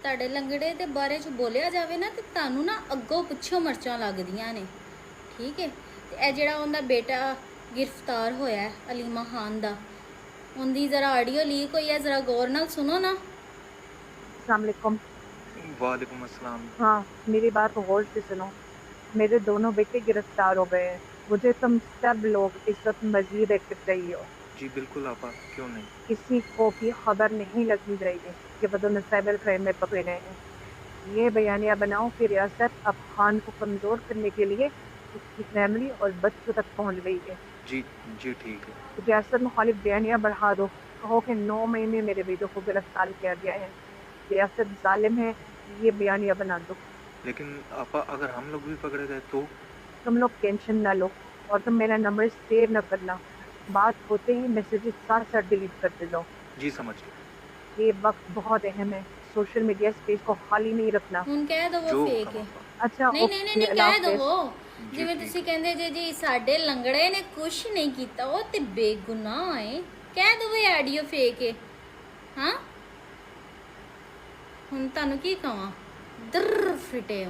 ਤੁਹਾਡੇ ਲੰਗੜੇ ਦੇ ਬਾਰੇ ਚ ਬੋਲਿਆ ਜਾਵੇ ਨਾ ਤੇ ਤੁਹਾਨੂੰ ਨਾ ਅੱਗੋਂ ਪਿੱਛੋਂ ਮਰਚਾਂ ਲੱਗਦੀਆਂ ਨੇ, ਠੀਕ ਹੈ। ਤੇ ਇਹ ਜਿਹੜਾ ਉਹਦਾ ਬੇਟਾ ਗ੍ਰਿਫਤਾਰ ਹੋਇਆ ਹੈ, ਅਲੀਮਾ ਖਾਨ ਦਾ, ਉਹਦੀ ज़रा ऑडियो लीक हुई है, ज़रा गौर नाल सुनो ना। अस्सलाम वालेकुम। वालेकुम अस्सलाम। हाँ, मेरी बात गौर से सुनो। मेरे दोनों बेटे गिरफ्तार हो गए हैं। मुझे तुम सब लोग इस वक्त मजीद एक्टिव चाहिए हो। जी बिल्कुल आपा, क्यों नहीं। किसी को भी खबर नहीं लगनी चाहिए कि वो दोनों साइबर क्राइम में पकड़े गए हैं। ये बयानिया बनाओ कि रियासत अब खान को कमज़ोर करने के लिए उसकी फैमिली और बच्चों तक पहुँच गई है। जी जी ठीक है। रियासत मुखालिफ बयानिया बढ़ा दो, कहो कि 9 मई में मेरे बेटों को गिरफ्तार किया गया है। रियासत जालिम है, ये बयानिया बना दो। लेकिन आपा अगर हम लोग भी पकड़े गए तो? तुम लोग टेंशन ना लो और तुम मेरा नंबर सेव न करना। बात होते ही मैसेजेस साथ साथ डिलीट करते जाओ। जी समझ गया। ये वक्त बहुत अहम है, सोशल मीडिया स्पेस को खाली नहीं रखना। ਹੁਣ ਕਹਿ ਦੋ जो ਉਹ ਫੇਕ हुक्म ਹੈ। आपा। अच्छा ਨਹੀਂ ਨਹੀਂ ਨਹੀਂ ओके, ਨਹੀਂ अल्लाह ਕਹਿ हाफिज़। ਦੋ, ਜੀ ਜਿਵੇਂ ਠੀਕ ਤੁਸੀਂ ਕਹਿੰਦੇ ਜੇ ਜੀ ਸਾਡੇ ਲੰਗੜੇ ਨੇ ਕੁਝ ਨਹੀਂ ਕੀਤਾ, ਉਹ ਤੇ ਬੇਗੁਨਾਹ ਹੈ। ਕਹਿ ਦੋ ਇਹ ਆਡੀਓ ਫੇਕ ਹੈ। ਹਾਂ ਹੁਣ ਤੁਹਾਨੂੰ ਕੀ ਕਹਾਂ, ਦਰ ਫਿਟੇ